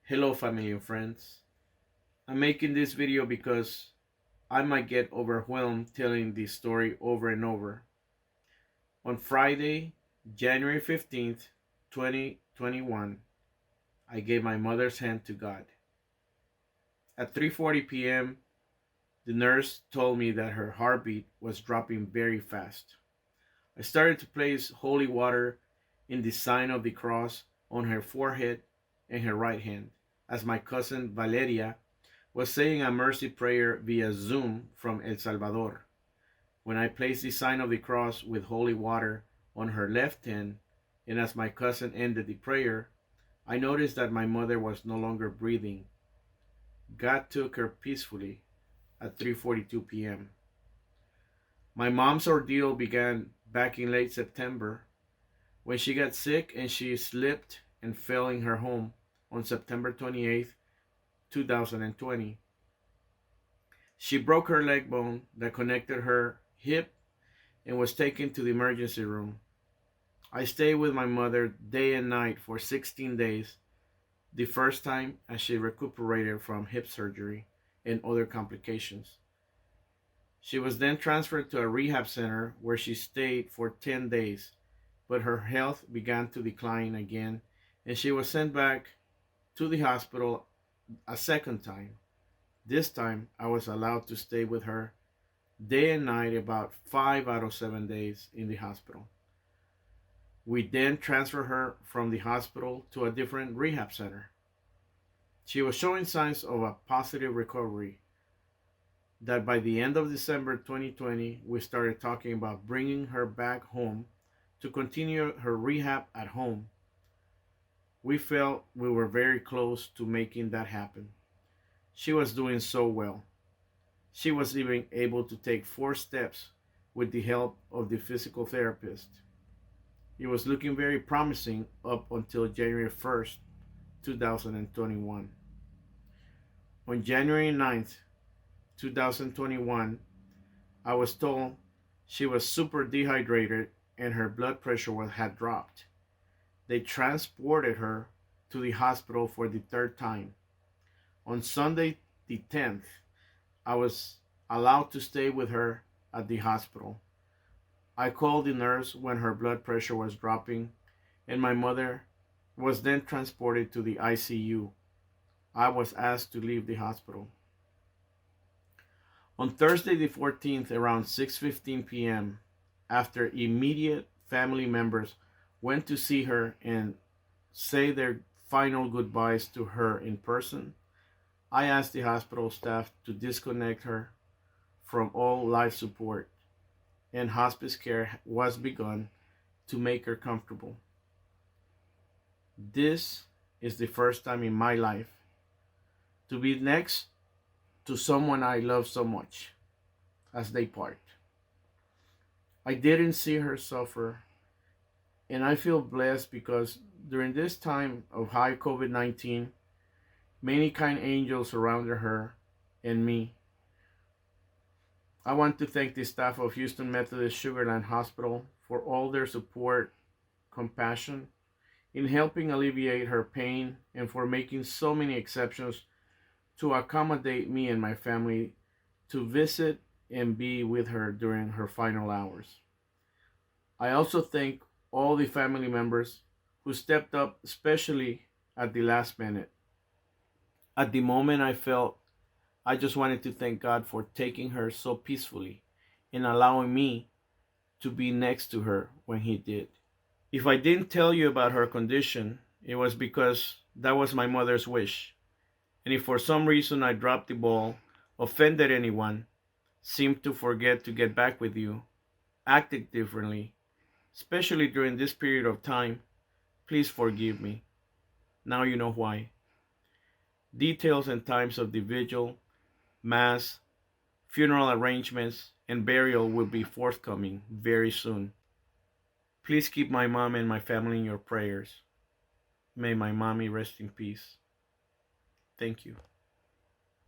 Hello family and friends. I'm making this video because I might get overwhelmed telling this story over and over. On Friday, January 15th, 2021, I gave my mother's hand to God. At 3:40 p.m., the nurse told me that her heartbeat was dropping very fast. I started to place holy water in the sign of the cross on her forehead and her right hand, as my cousin Valeria was saying a mercy prayer via Zoom from El Salvador. When I placed the sign of the cross with holy water on her left hand, and as my cousin ended the prayer, I noticed that my mother was no longer breathing. God took her peacefully at 3:42 p.m. My mom's ordeal began back in late September when she got sick and she slipped and fell in her home on September 28th, 2020. She broke her leg bone that connected her hip and was taken to the emergency room. I stayed with my mother day and night for 16 days, the first time as she recuperated from hip surgery and other complications. She was then transferred to a rehab center where she stayed for 10 days, but her health began to decline again and she was sent back to the hospital a second time. This time I was allowed to stay with her day and night about 5 out of 7 days in the hospital. We then transferred her from the hospital to a different rehab center. She was showing signs of a positive recovery that by the end of December 2020, we started talking about bringing her back home to continue her rehab at home. We felt we were very close to making that happen. She was doing so well. She was even able to take 4 steps with the help of the physical therapist. It was looking very promising up until January 1st, 2021. On January 9th, 2021, I was told she was super dehydrated and her blood pressure had dropped. They transported her to the hospital for the third time. On Sunday the 10th, I was allowed to stay with her at the hospital. I called the nurse when her blood pressure was dropping, and my mother was then transported to the ICU. I was asked to leave the hospital. On Thursday the 14th, around 6:15 p.m., after immediate family members went to see her and say their final goodbyes to her in person, I asked the hospital staff to disconnect her from all life support, and hospice care was begun to make her comfortable. This is the first time in my life to be next to someone I love so much as they part. I didn't see her suffer, and I feel blessed because during this time of high COVID-19, many kind angels surrounded her and me. I want to thank the staff of Houston Methodist Sugar Land Hospital for all their support, compassion in helping alleviate her pain, and for making so many exceptions to accommodate me and my family to visit and be with her during her final hours. I also thank all the family members who stepped up, especially at the last minute. At the moment, I just wanted to thank God for taking her so peacefully and allowing me to be next to her when He did. If I didn't tell you about her condition, it was because that was my mother's wish. And if for some reason I dropped the ball, offended anyone, seemed to forget to get back with you, acted differently, especially during this period of time, please forgive me. Now you know why. Details and times of the vigil, mass, funeral arrangements, and burial will be forthcoming very soon. Please keep my mom and my family in your prayers. May my mommy rest in peace. Thank you.